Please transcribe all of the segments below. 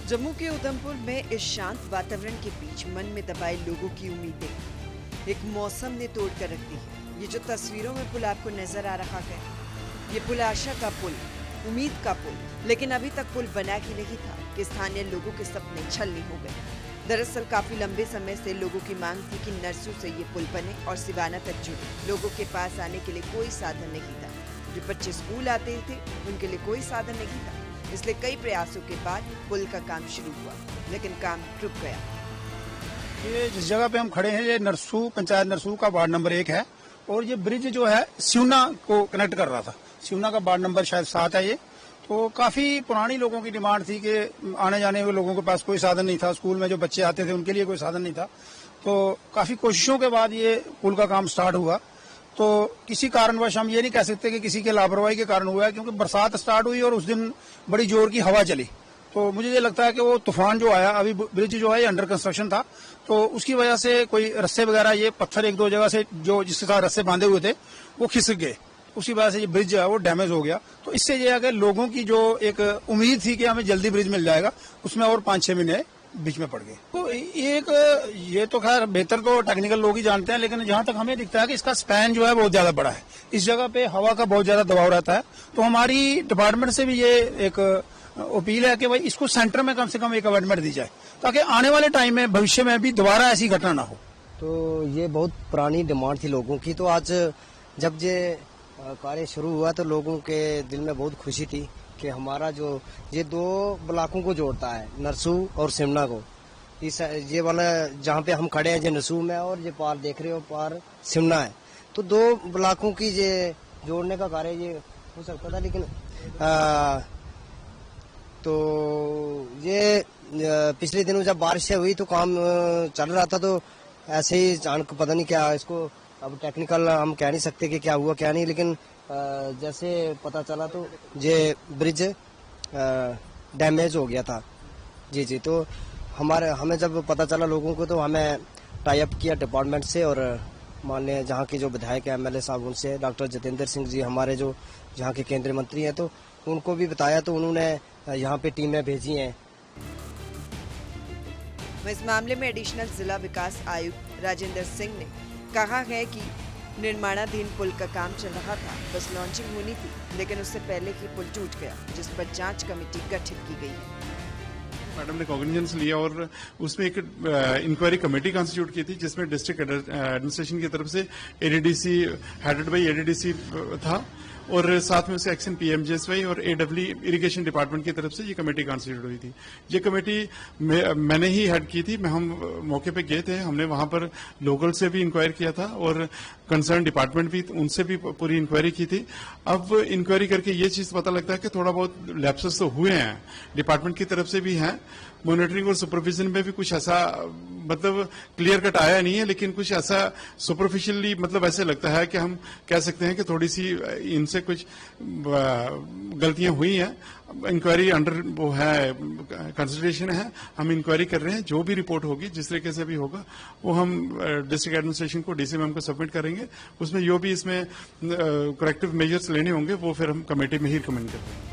जम्मू के उधमपुर में इस शांत वातावरण के बीच मन में दबाए लोगों की उम्मीदें एक मौसम ने तोड़ कर रख दी है। ये जो तस्वीरों में पुल आपको नजर आ रहा है, ये पुल आशा का पुल, उम्मीद का पुल, लेकिन अभी तक पुल बना ही नहीं था कि स्थानीय लोगों के सपने छलनी हो गए। दरअसल काफी लंबे समय से लोगों की मांग थी कि नरसू से ये पुल बने और सिवाना तक जुड़े। लोगों के पास आने के लिए कोई साधन नहीं था। जो बच्चे स्कूल आते थे उनके लिए कोई साधन नहीं था, इसलिए कई प्रयासों के बाद पुल का काम शुरू हुआ, लेकिन काम रुक गया। ये जिस जगह पे हम खड़े हैं, ये नरसू पंचायत नरसू का वार्ड नंबर 1 है और ये ब्रिज जो है सिवना को कनेक्ट कर रहा था। सिवना का वार्ड नंबर शायद 7 है ये। तो काफी पुरानी लोगों की डिमांड थी कि आने जाने वाले लोगों के पास कोई साधन नहीं था। स्कूल में जो बच्चे आते थे उनके लिए कोई साधन नहीं था। तो काफी कोशिशों के बाद ये पुल का काम स्टार्ट हुआ। तो किसी कारणवश हम ये नहीं कह सकते कि किसी के लापरवाही के कारण हुआ है, क्योंकि बरसात स्टार्ट हुई और उस दिन बड़ी जोर की हवा चली। तो मुझे ये लगता है कि वो तूफान जो आया, अभी ब्रिज जो है ये अंडर कंस्ट्रक्शन था, तो उसकी वजह से कोई रस्से वगैरह, ये पत्थर एक दो जगह से जो जिसके साथ रस्से बांधे हुए थे वो खिसक गए। उसी वजह से ये ब्रिज जो है वो डैमेज हो गया। तो इससे ये है कि लोगों की जो एक उम्मीद थी कि हमें जल्दी ब्रिज मिल जाएगा, उसमें और 5-6 महीने बीच में पड़ गए। तो ये तो खैर बेहतर तो टेक्निकल लोग ही जानते हैं, लेकिन जहां तक हमें दिखता है कि इसका स्पैन जो है बहुत ज्यादा बड़ा है। इस जगह पे हवा का बहुत ज्यादा दबाव रहता है। तो हमारी डिपार्टमेंट से भी ये एक अपील है कि भाई इसको सेंटर में कम से कम एक अवेटमेंट दी जाए, ताकि आने वाले टाइम में भविष्य में भी दोबारा ऐसी घटना ना हो। तो ये बहुत पुरानी डिमांड थी लोगों की। तो आज जब ये कार्य शुरू हुआ तो लोगों के दिल में बहुत खुशी थी कि हमारा जो ये 2 ब्लॉकों को जोड़ता है, नरसू और सिमना को। इस ये वाला जहाँ पे हम खड़े हैं, ये नरसू में है और ये पार देख रहे हो पार सिमना है। तो 2 ब्लॉकों की ये जोड़ने का कार्य ये हो सकता था, लेकिन तो ये पिछले दिनों जब बारिश हुई तो काम चल रहा था। तो ऐसे ही अचानक पता नहीं क्या, इसको अब टेक्निकल हम कह नहीं सकते कि क्या हुआ क्या नहीं, लेकिन जैसे पता चला तो ये ब्रिज डैमेज हो गया था। जी। तो हमें जब पता चला लोगों को, तो हमें टाई अप किया डिपार्टमेंट से और माननीय जहाँ के जो विधायक है MLA साहब, उनसे डॉक्टर जितेंद्र सिंह जी हमारे जो यहाँ के केंद्रीय मंत्री हैं, तो उनको भी बताया। तो उन्होंने यहाँ पे टीमें भेजी हैं। इस मामले में एडिशनल जिला विकास आयुक्त राजेंद्र सिंह ने कहा है कि निर्माणाधीन पुल का काम चल रहा था, बस लॉन्चिंग होनी थी, लेकिन उससे पहले ही पुल टूट गया, जिस पर जांच कमेटी गठित की गई है। मैडम ने कॉग्निजेंस लिया और उसमें एक इंक्वायरी कमेटी कॉन्स्टिट्यूट की थी, जिसमें डिस्ट्रिक्ट एडमिनिस्ट्रेशन की तरफ से ADDC हेडेड बाय ADDC था और साथ में उससे एक्शन PMJSY और AW इरिगेशन डिपार्टमेंट की तरफ से ये कमेटी कॉन्स्टिट्यूट हुई थी। ये कमेटी मैंने ही हेड की थी। हम मौके पे गए थे, हमने वहां पर लोकल से भी इंक्वायरी किया था और कंसर्न डिपार्टमेंट भी, उनसे भी पूरी इंक्वायरी की थी। अब इंक्वायरी करके ये चीज पता लगता है कि थोड़ा बहुत लैप्सेस तो हुए हैं, डिपार्टमेंट की तरफ से भी हैं। मॉनिटरिंग और सुपरविजन में भी कुछ ऐसा मतलब क्लियर कट आया नहीं है, लेकिन कुछ ऐसा सुपरफिशियली मतलब ऐसे लगता है कि हम कह सकते हैं कि थोड़ी सी इनसे कुछ गलतियां हुई हैं। इंक्वायरी अंडर वो है, कंसिडरेशन है, हम इंक्वायरी कर रहे हैं। जो भी रिपोर्ट होगी, जिस तरीके से भी होगा, वो हम डिस्ट्रिक्ट एडमिनिस्ट्रेशन को, DC मैम को सबमिट करेंगे। उसमें जो भी इसमें करेक्टिव मेजर्स लेने होंगे वो फिर हम कमेटी में ही रिकमेंड करेंगे।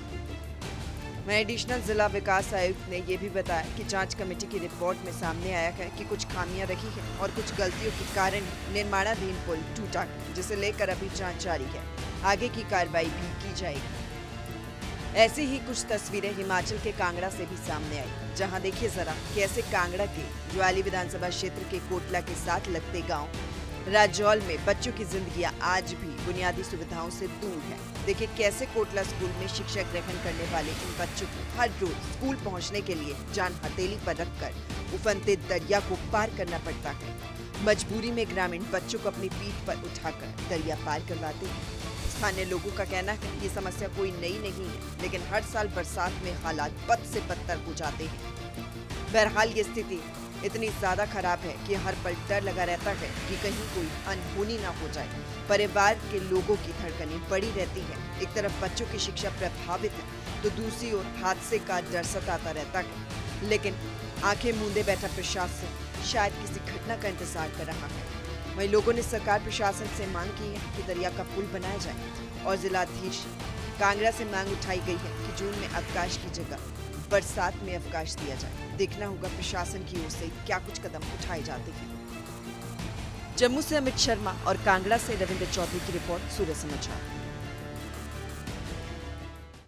वहीं एडिशनल जिला विकास आयुक्त ने यह भी बताया कि जांच कमेटी की रिपोर्ट में सामने आया है कि कुछ खामियां रही हैं और कुछ गलतियों के कारण निर्माणाधीन पुल टूटा, जिसे लेकर अभी जांच जारी है। आगे की कार्रवाई भी की जाएगी। ऐसी ही कुछ तस्वीरें हिमाचल के कांगड़ा से भी सामने आई, जहां देखिए जरा कैसे कांगड़ा के ज्वाली विधानसभा क्षेत्र के कोटला के साथ लगते गाँव राजौल में बच्चों की जिंदगियां आज भी बुनियादी सुविधाओं से दूर है। देखिए कैसे कोटला स्कूल में शिक्षा ग्रहण करने वाले इन बच्चों को हर रोज स्कूल पहुंचने के लिए जान हथेली पर रखकर उफनते दरिया को पार करना पड़ता है। मजबूरी में ग्रामीण बच्चों को अपनी पीठ पर उठाकर दरिया पार करवाते हैं। स्थानीय लोगों का कहना है ये समस्या कोई नई नहीं है, लेकिन हर साल बरसात में हालात बद से बदतर हो जाते हैं। बहरहाल ये स्थिति इतनी ज्यादा खराब है कि हर पल डर लगा रहता है कि कहीं कोई अनहोनी ना हो जाए। परिवार के लोगों की धड़कनें बढ़ी रहती है। एक तरफ बच्चों की शिक्षा प्रभावित है, तो दूसरी ओर हादसे का डर सताता रहता है। लेकिन आंखें मूंदे बैठा प्रशासन शायद किसी घटना का इंतजार कर रहा है। वहीं लोगों ने सरकार प्रशासन से मांग की है कि दरिया का पुल बनाया जाए और जिलाधीश कांगड़ा से मांग उठाई गई है कि जून में अवकाश की जगह बरसात में अवकाश दिया जाए। देखना होगा प्रशासन की ओर से क्या कुछ कदम उठाए जाते हैं। जम्मू से अमित शर्मा और कांगड़ा से रविंद्र चौधरी की रिपोर्ट, सूर्य समाचार।